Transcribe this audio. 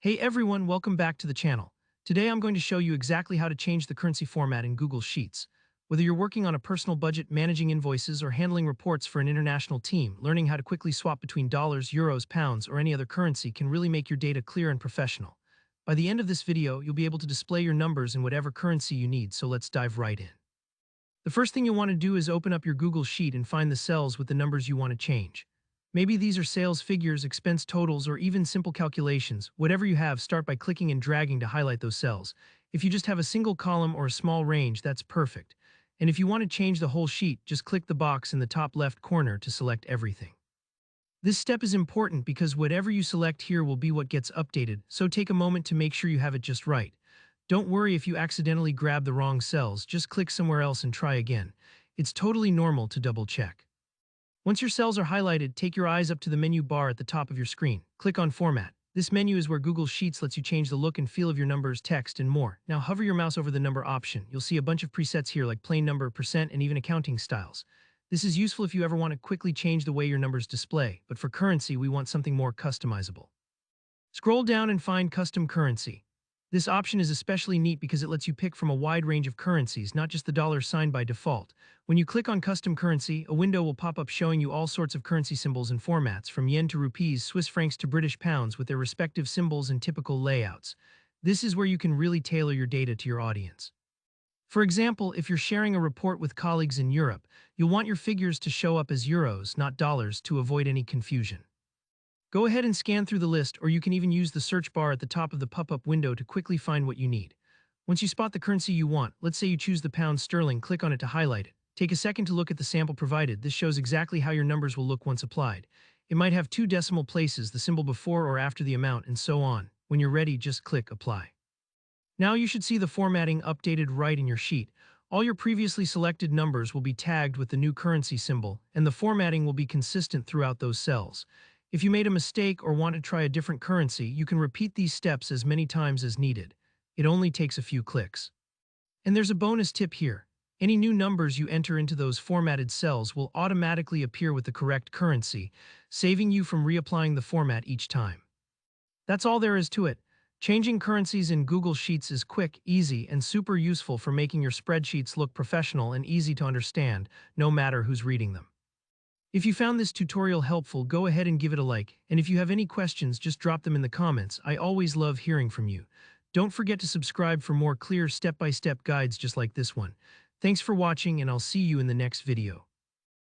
Hey everyone, welcome back to the channel. Today I'm going to show you exactly how to change the currency format in Google Sheets. Whether you're working on a personal budget, managing invoices, or handling reports for an international team, learning how to quickly swap between dollars, euros, pounds, or any other currency can really make your data clear and professional. By the end of this video, you'll be able to display your numbers in whatever currency you need, so let's dive right in. The first thing you'll want to do is open up your Google Sheet and find the cells with the numbers you want to change. Maybe these are sales figures, expense totals, or even simple calculations. Whatever you have, start by clicking and dragging to highlight those cells. If you just have a single column or a small range, that's perfect. And if you want to change the whole sheet, just click the box in the top left corner to select everything. This step is important because whatever you select here will be what gets updated, so take a moment to make sure you have it just right. Don't worry if you accidentally grab the wrong cells, just click somewhere else and try again. It's totally normal to double check. Once your cells are highlighted, take your eyes up to the menu bar at the top of your screen. Click on Format. This menu is where Google Sheets lets you change the look and feel of your numbers, text, and more. Now hover your mouse over the number option. You'll see a bunch of presets here like plain number, percent, and even accounting styles. This is useful if you ever want to quickly change the way your numbers display, but for currency, we want something more customizable. Scroll down and find Custom Currency. This option is especially neat because it lets you pick from a wide range of currencies, not just the dollar sign by default. When you click on Custom Currency, a window will pop up showing you all sorts of currency symbols and formats, from yen to rupees, Swiss francs to British pounds, with their respective symbols and typical layouts. This is where you can really tailor your data to your audience. For example, if you're sharing a report with colleagues in Europe, you'll want your figures to show up as euros, not dollars, to avoid any confusion. Go ahead and scan through the list, or you can even use the search bar at the top of the pop-up window to quickly find what you need. Once you spot the currency you want, let's say you choose the pound sterling, click on it to highlight it. Take a second to look at the sample provided. This shows exactly how your numbers will look once applied. It might have two decimal places, the symbol before or after the amount, and so on. When you're ready, just click Apply. Now you should see the formatting updated right in your sheet. All your previously selected numbers will be tagged with the new currency symbol, and the formatting will be consistent throughout those cells. If you made a mistake or want to try a different currency, you can repeat these steps as many times as needed. It only takes a few clicks. And there's a bonus tip here. Any new numbers you enter into those formatted cells will automatically appear with the correct currency, saving you from reapplying the format each time. That's all there is to it. Changing currencies in Google Sheets is quick, easy, and super useful for making your spreadsheets look professional and easy to understand, no matter who's reading them. If you found this tutorial helpful, go ahead and give it a like, and if you have any questions, just drop them in the comments. I always love hearing from you. Don't forget to subscribe for more clear step-by-step guides just like this one. Thanks for watching, and I'll see you in the next video.